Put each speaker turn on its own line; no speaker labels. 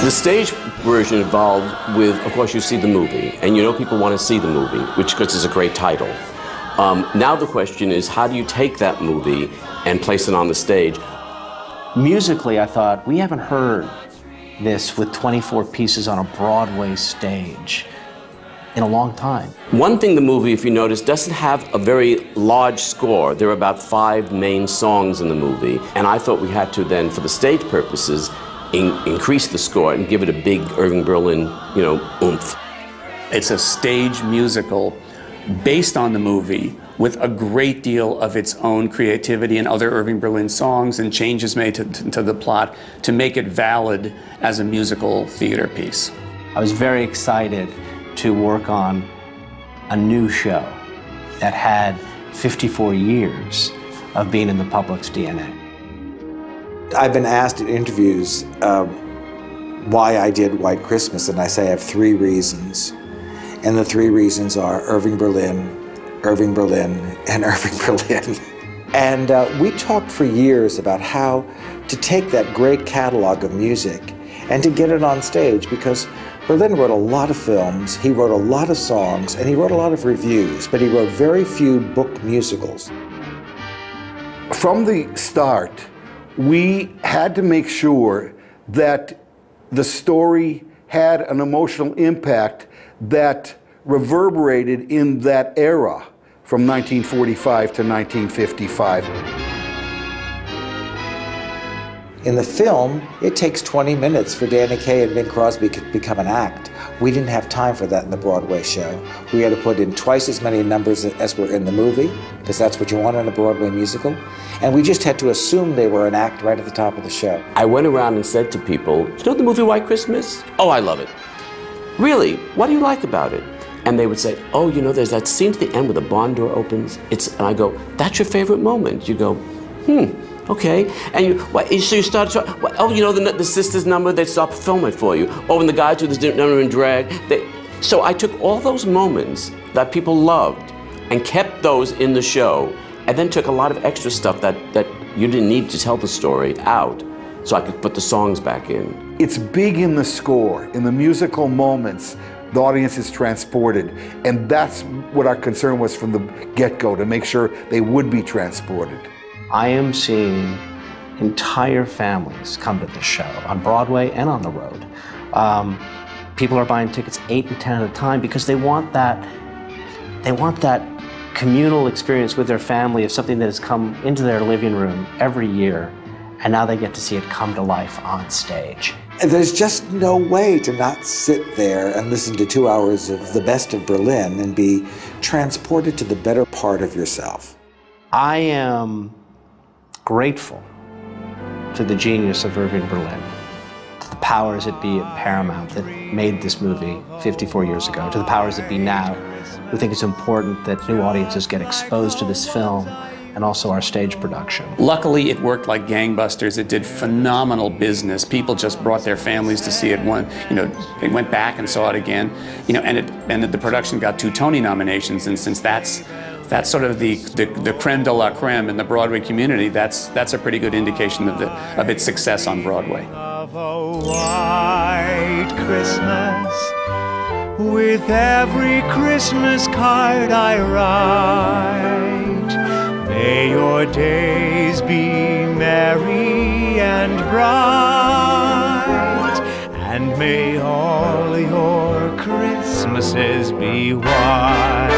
The stage version involved with, of course, you see the movie, and you know people want to see the movie, which is a great title. Now the question is, how do you take that movie and place it on the stage?
Musically, I thought, we haven't heard this with 24 pieces on a Broadway stage in a long time.
One thing the movie, if you notice, doesn't have a very large score. There are about 5 main songs in the movie, and I thought we had to then, for the stage purposes, increase the score and give it a big Irving Berlin, oomph.
It's a stage musical based on the movie with a great deal of its own creativity and other Irving Berlin songs and changes made to the plot to make it valid as a musical theater piece.
I was very excited to work on a new show that had 54 years of being in the public's DNA.
I've been asked in interviews why I did White Christmas, and I say I have 3 reasons. And the 3 reasons are Irving Berlin, Irving Berlin, and Irving Berlin. And we talked for years about how to take that great catalog of music and to get it on stage, because Berlin wrote a lot of films, he wrote a lot of songs, and he wrote a lot of reviews, but he wrote very few book musicals.
From the start, we had to make sure that the story had an emotional impact that reverberated in that era from 1945 to 1955.
In the film, it takes 20 minutes for Danny Kaye and Bing Crosby to become an act. We didn't have time for that in the Broadway show. We had to put in twice as many numbers as were in the movie, because that's what you want in a Broadway musical. And we just had to assume they were an act right at the top of the show.
I went around and said to people, you know the movie White Christmas? Oh, I love it. Really? What do you like about it? And they would say, oh, there's that scene at the end where the barn door opens. And I go, that's your favorite moment. You go, okay. And so you start, the sisters' number, they stop filming it for you. Oh, and the guys who the number in drag. So I took all those moments that people loved and kept those in the show, and then took a lot of extra stuff that you didn't need to tell the story out, so I could put the songs back in.
It's big in the score, in the musical moments. The audience is transported, and that's what our concern was from the get-go, to make sure they would be transported.
I am seeing entire families come to this show, on Broadway and on the road. People are buying tickets 8 and 10 at a time because they want that communal experience with their family of something that has come into their living room every year, and now they get to see it come to life on stage.
And there's just no way to not sit there and listen to 2 hours of the best of Berlin and be transported to the better part of yourself.
I am grateful to the genius of Irving Berlin, to the powers that be at Paramount that made this movie 54 years ago, to the powers that be now who think it's important that new audiences get exposed to this film, and also our stage production. Luckily, it worked like gangbusters. It did phenomenal business. People just brought their families to see it. They went back and saw it again. And the production got 2 Tony nominations. And since that's sort of the creme de la creme in the Broadway community, that's a pretty good indication of its success on Broadway.
Of a white Christmas, with every Christmas card I write, may your days be merry and bright, and may all your Christmases be white.